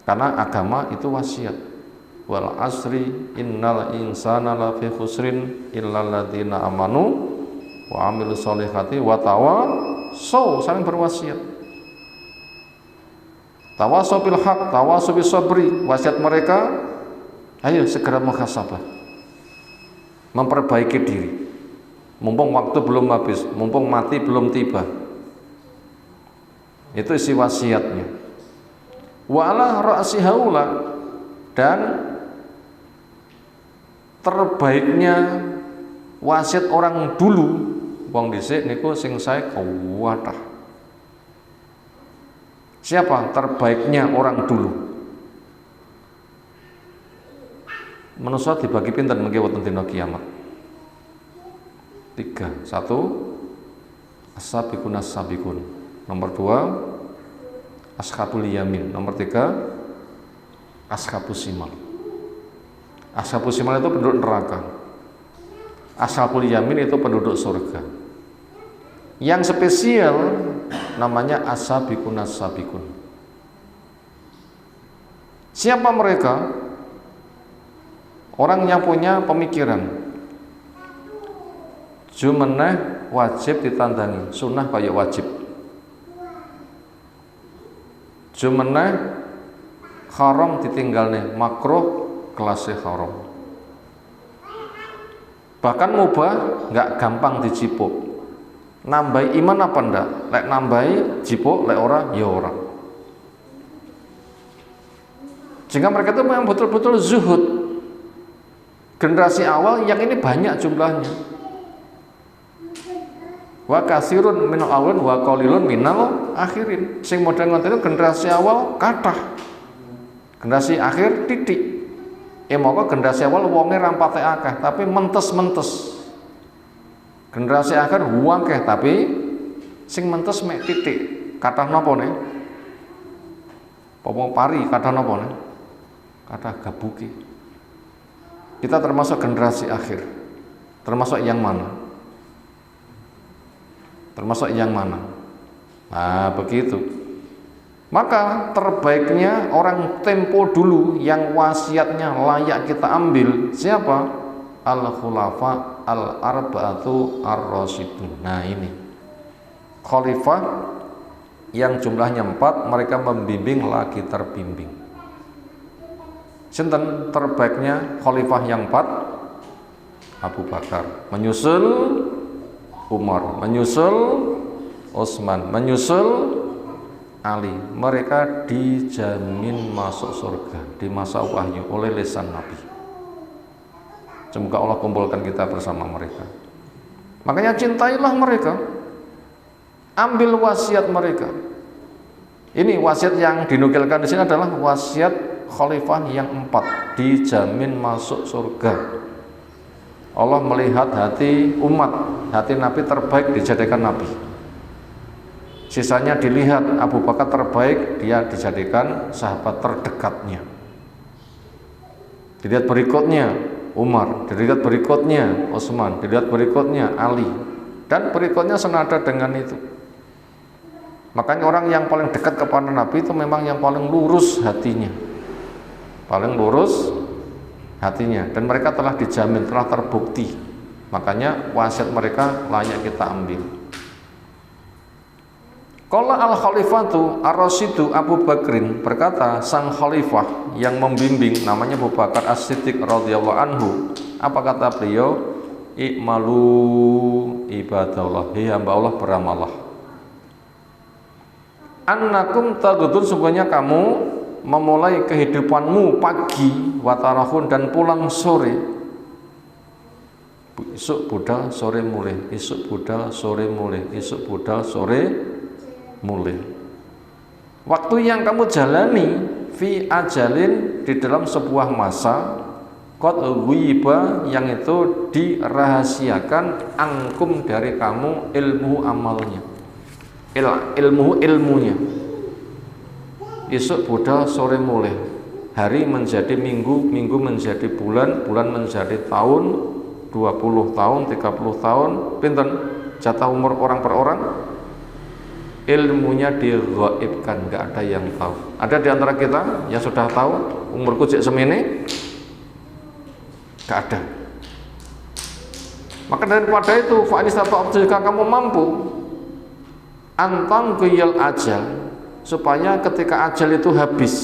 Karena agama itu wasiat. Wal asri innal insana lafi khusrin illal ladzina amanu wa amilu sholihati wa tawasaw, saling berwasiat. Tawasaw bil haq, tawasaw bis sabri, wasiat mereka, ayo segera muhasabah, memperbaiki diri, mumpung waktu belum habis, mumpung mati belum tiba. Itu isi wasiatnya. Wa ala ra'si haula, dan terbaiknya wasiat orang dulu, wong dhisik niku sing sae kuwatah. Siapa terbaiknya orang dulu? Manusia dibagi pinten mengki wonten dina kiamat? 3. 1, as-sabiqun as-sabiqun. Nomor 2, ashabul yamin. Nomor 3, ashabus simal. Ashabus simal itu penduduk neraka. Ashabul yamin itu penduduk surga. Yang spesial namanya as-sabiqun as-sabiqun. Siapa mereka? Orang yang punya pemikiran jumeneh wajib ditandangi, sunnah kayak wajib. Jumeneh haram ditinggalne, makruh kelasnya haram. Bahkan mubah nggak gampang dicipuk. Nambahi iman apa ndak? Lek nambahi cipuk, lek ora ya ora. Sehingga mereka itu memang betul-betul zuhud. Generasi awal yang ini banyak jumlahnya. Wa kasirun minal awalin wa qalilun minal akhirin. Sing model ngoten itu generasi awal kathah. Generasi akhir titik. Moko generasi awal wonge rampate akeh tapi mentes-mentes. Generasi akhir akeh tapi sing mentes mek titik. Kathah napa ne? Pomo pari kathah napa ne? Kathah gabuki. Kita termasuk generasi akhir. Termasuk yang mana? Termasuk yang mana? Nah, begitu. Maka terbaiknya orang tempo dulu yang wasiatnya layak kita ambil siapa? Al-khulafa al-arba'atu ar-rasyidun. Nah ini khalifah yang jumlahnya 4, mereka membimbing lagi terbimbing. Sinten terbaiknya khalifah yang 4? Abu Bakar, menyusul Umar, menyusul Utsman, menyusul Ali. Mereka dijamin masuk surga di masa wahyu oleh lisan Nabi. Semoga Allah kumpulkan kita bersama mereka. Makanya cintailah mereka, ambil wasiat mereka. Ini wasiat yang dinukilkan di sini adalah wasiat khalifah yang 4, dijamin masuk surga. Allah melihat hati umat, hati Nabi terbaik dijadikan Nabi. Sisanya dilihat Abu Bakar terbaik, dia dijadikan sahabat terdekatnya. Dilihat berikutnya Umar, dilihat berikutnya Utsman, dilihat berikutnya Ali, dan berikutnya senada dengan itu. Makanya orang yang paling dekat kepada Nabi itu memang yang paling lurus hatinya, paling lurus hatinya, dan mereka telah dijamin, telah terbukti. Makanya wasiat mereka layak kita ambil. Qala al-khalifatu ar-rasyidu Abu Bakrin, berkata sang khalifah yang membimbing namanya Abu Bakar As-Siddiq radhiyallahu anhu. Apa kata beliau? I'malu ibadallah, hei hamba Allah beramallah. Annakum taghdun, sungguhnya kamu memulai kehidupanmu pagi, watarahun, dan pulang sore. Isuk budal sore mulai, isuk budal sore mulai, isuk budal sore mulai. Waktu yang kamu jalani fi ajalin, di dalam sebuah masa, qad ghiba, yang itu dirahasiakan, angkum, dari kamu, ilmu amalnya, ilmunya. Isuk budal sore mulai, hari menjadi minggu, minggu menjadi bulan, bulan menjadi tahun, 20 tahun, 30 tahun, pinten jatah umur orang per orang. Ilmunya dighaibkan, nggak ada yang tahu. Ada di antara kita yang sudah tahu umurku cek semene? Nggak ada. Maka daripada itu, jika kamu mampu antang guyal ajal, supaya ketika ajal itu habis,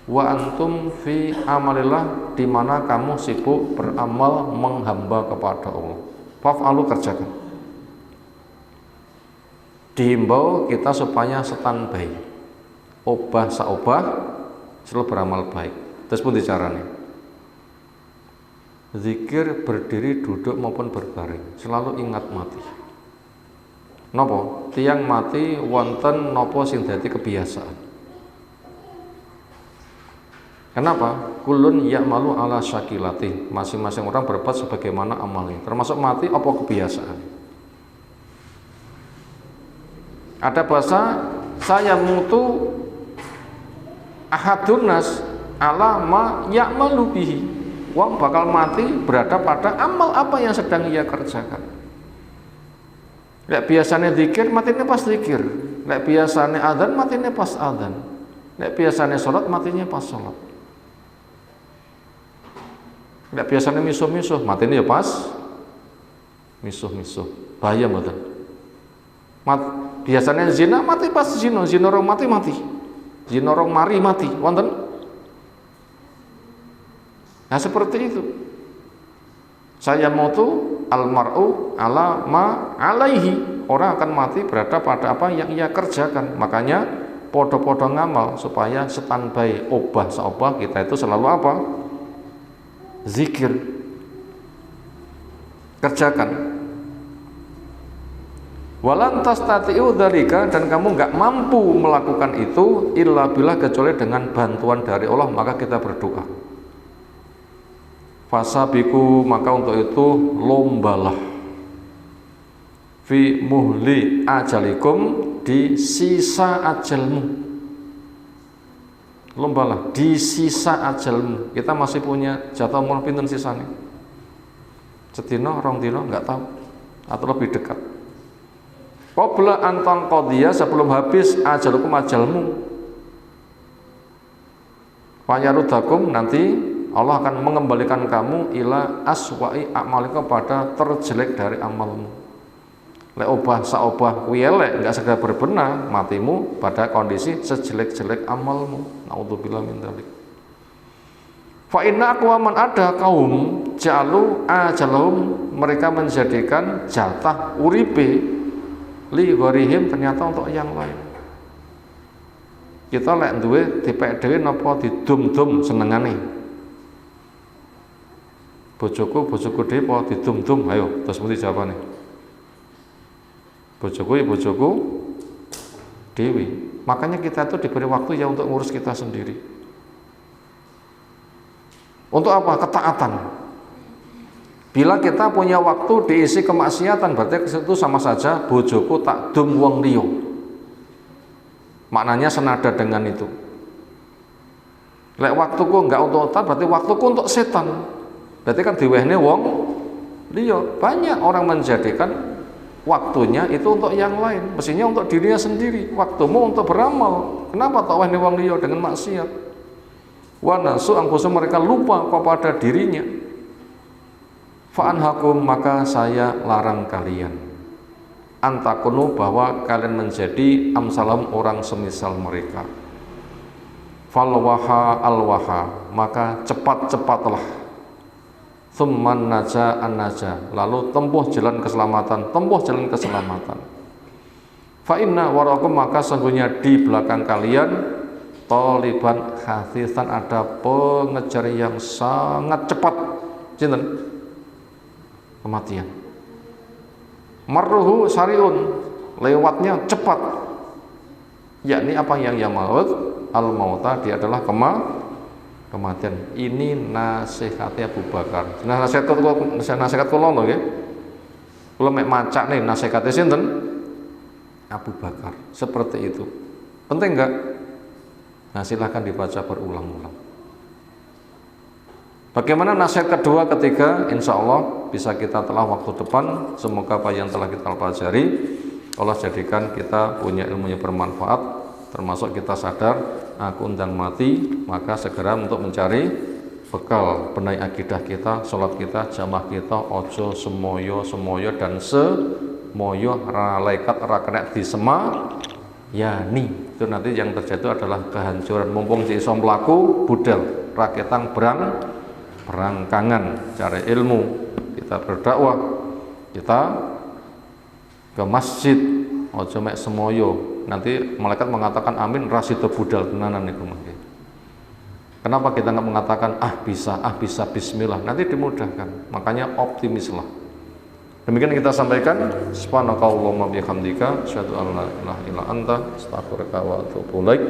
wa antum fi amalillah, di mana kamu sibuk beramal menghamba kepada Allah, fa'alu, kerjakan. Dihimbau kita supaya standby, obah saobah, selalu beramal baik. Terus pun dicarani zikir berdiri, duduk maupun berbaring, selalu ingat mati. Nopo tiang mati wonten nopo sing dadi kebiasaan. Kenapa? Kulun ya'malu ala syakilati, masing-masing orang berbuat sebagaimana amalnya, termasuk mati apa kebiasaan. Ada bahasa saya mutu ahadun nas ala ma ya'malu bihi. Wong bakal mati berada pada amal apa yang sedang ia kerjakan. Lek biasanya zikir, matinya pas zikir. Lek biasanya adzan, matinya pas adzan. Lek biasanya salat, matinya pas salat. Lek biasanya misuh-misuh, matinya ya pas misuh-misuh. Bahaya mboten? Biasanya zina mati pas zina orang mati. Zina orang mati. Wonten? Nah seperti itu. Saya mutu almar'u ala ma alaihi. Orang akan mati berada pada apa yang ia kerjakan. Makanya podo-podo ngamal supaya standby obah saobah kita itu selalu apa? Zikir. Kerjakan. Walan tastati'u dzalika, dan kamu nggak mampu melakukan itu illa billah, kecuali dengan bantuan dari Allah, maka kita berdoa. Fasabiku, maka untuk itu lombalah. Fi muhli ajalikum, di sisa ajalmu. Lombalah di sisa ajalmu. Kita masih punya jatah umur pinten sisane? Sedina, rong dina, nggak tahu, atau lebih dekat. Qabla antan qadiyah, sebelum habis ajalukum ajalmu. Fayarudakum, nanti Allah akan mengembalikan kamu ila aswa'i a'malika, pada terjelek dari amalmu. Lek obah saobah kuwi elek, enggak segera berbenah, matimu pada kondisi sejelek-jelek amalmu. Naudzubillah min dzalik. Fa inna aqwaman, ada kaum jalu ajalahum, mereka menjadikan jatah uripe li gharihim, ternyata untuk yang lain. Kita lek duwe dipek dhewe napa didum-dum senengane. Bojoku dhewe apa didum-dum? Ayo, terus mesti jawabane. Bojoku dewi. Makanya kita itu diberi waktu ya untuk ngurus kita sendiri. Untuk apa? Ketaatan. Bila kita punya waktu diisi kemaksiatan, berarti itu sama saja bojoku tak dum wong liya. Maknanya senada dengan itu. Lek waktuku enggak untuk taat, berarti waktuku untuk setan. Berarti kan diwehne wong liya. Banyak orang menjadikan waktunya itu untuk yang lain, mestinya untuk dirinya sendiri. Waktumu untuk beramal, kenapa tak wehne wong liya dengan maksiat? Wa nasu angkusum, mereka lupa kepada dirinya. Fa'anhakum, maka saya larang kalian, antakunu, bahwa kalian menjadi amsalam, orang semisal mereka. Falwaha alwaha, maka cepat-cepatlah. Tsumman naja an-naja, lalu tempuh jalan keselamatan, Fa inna warakum, maka sungguhnya di belakang kalian, taliban khasisan, ada pengejar yang sangat cepat. Jinten? Kematian. Marruhu syariun, lewatnya cepat. Yakni apa yang maut, al-mauta, dia adalah kematian. Ini nasihatnya Abu Bakar. Nasihat kula lho nggih. Kula mek macak nih nasihatnya sinten? Abu Bakar. Seperti itu. Penting enggak? Nah, silahkan dibaca berulang-ulang. Bagaimana nasihat kedua, ketiga, insya Allah bisa kita telah waktu depan. Semoga apa yang telah kita pelajari Allah jadikan kita punya ilmu yang bermanfaat, termasuk kita sadar aku undang mati, maka segera untuk mencari bekal benahi akidah kita, sholat kita, jamaah kita, ojo semoyo dan semoyo ralaikat rakenek di sema yani. Itu nanti yang terjadi adalah kehancuran. Mumpung si iso mlaku budal raketang berangkangan cari ilmu, kita berdakwah, kita ke masjid, ojo mek semoyo. Nanti malaikat mengatakan amin, rasido budal tenanan niku mangke. Kenapa kita nggak mengatakan bisa bismillah, nanti dimudahkan. Makanya optimislah. Demikian kita sampaikan. Subhanakallahumma bihamdika asyhadu an la ilaha illa anta astaghfiruka wa atubu ilaik.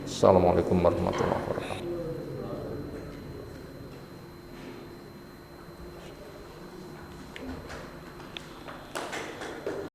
Assalamualaikum warahmatullahi wabarakatuh.